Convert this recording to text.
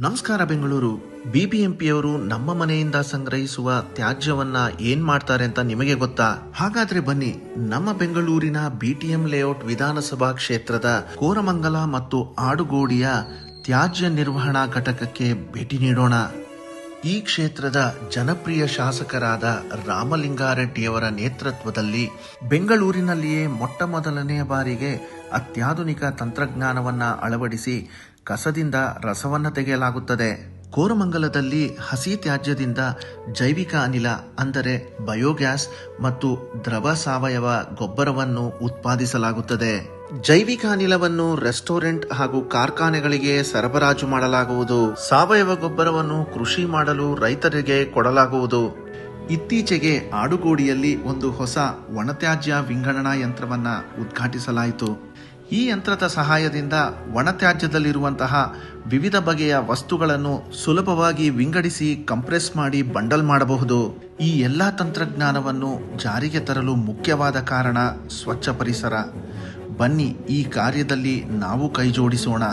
ನಮಸ್ಕಾರ ಬೆಂಗಳೂರು. ಬಿಬಿಎಂಪಿಯವರು ನಮ್ಮ ಮನೆಯಿಂದ ಸಂಗ್ರಹಿಸುವ ತ್ಯಾಜ್ಯವನ್ನ ಏನ್ ಮಾಡ್ತಾರೆ ಅಂತ ನಿಮಗೆ ಗೊತ್ತಾ? ಹಾಗಾದ್ರೆ ಬನ್ನಿ, ನಮ್ಮ ಬೆಂಗಳೂರಿನ ಬಿಟಿಎಂ ಲೇಔಟ್ ವಿಧಾನಸಭಾ ಕ್ಷೇತ್ರದ ಕೋರಮಂಗಲ ಮತ್ತು ಆಡುಗೋಡಿಯ ತ್ಯಾಜ್ಯ ನಿರ್ವಹಣಾ ಘಟಕಕ್ಕೆ ಭೇಟಿ ನೀಡೋಣ. ಈ ಕ್ಷೇತ್ರದ ಜನಪ್ರಿಯ ಶಾಸಕರಾದ ರಾಮಲಿಂಗಾರೆಡ್ಡಿಯವರ ನೇತೃತ್ವದಲ್ಲಿ ಬೆಂಗಳೂರಿನಲ್ಲಿಯೇ ಮೊಟ್ಟ ಮೊದಲನೆಯ ಬಾರಿಗೆ ಅತ್ಯಾಧುನಿಕ ತಂತ್ರಜ್ಞಾನವನ್ನ ಅಳವಡಿಸಿ ಕಸದಿಂದ ರಸವನ್ನ ತೆಗೆಯಲಾಗುತ್ತದೆ. ಕೋರಮಂಗಲದಲ್ಲಿ ಹಸಿ ತ್ಯಾಜ್ಯದಿಂದ ಜೈವಿಕ ಅನಿಲ ಅಂದರೆ ಬಯೋಗ್ಯಾಸ್ ಮತ್ತು ದ್ರವ ಸಾವಯವ ಗೊಬ್ಬರವನ್ನು ಉತ್ಪಾದಿಸಲಾಗುತ್ತದೆ. ಜೈವಿಕ ಅನಿಲವನ್ನು ರೆಸ್ಟೋರೆಂಟ್ ಹಾಗೂ ಕಾರ್ಖಾನೆಗಳಿಗೆ ಸರಬರಾಜು ಮಾಡಲಾಗುವುದು. ಸಾವಯವ ಗೊಬ್ಬರವನ್ನು ಕೃಷಿ ಮಾಡಲು ರೈತರಿಗೆ ಕೊಡಲಾಗುವುದು. ಇತ್ತೀಚೆಗೆ ಆಡುಗೋಡಿಯಲ್ಲಿ ಒಂದು ಹೊಸ ಒಣತ್ಯಾಜ್ಯ ವಿಂಗಡಣಾ ಯಂತ್ರವನ್ನ ಉದ್ಘಾಟಿಸಲಾಯಿತು. ಈ ಯಂತ್ರದ ಸಹಾಯದಿಂದ ಒಣತ್ಯಾಜ್ಯದಲ್ಲಿರುವಂತಹ ವಿವಿಧ ಬಗೆಯ ವಸ್ತುಗಳನ್ನು ಸುಲಭವಾಗಿ ವಿಂಗಡಿಸಿ ಕಂಪ್ರೆಸ್ ಮಾಡಿ ಬಂಡಲ್ ಮಾಡಬಹುದು. ಈ ಎಲ್ಲ ತಂತ್ರಜ್ಞಾನವನ್ನು ಜಾರಿಗೆ ತರಲು ಮುಖ್ಯವಾದ ಕಾರಣ ಸ್ವಚ್ಛ ಪರಿಸರ. ಬನ್ನಿ, ಈ ಕಾರ್ಯದಲ್ಲಿ ನಾವು ಕೈ ಜೋಡಿಸೋಣ.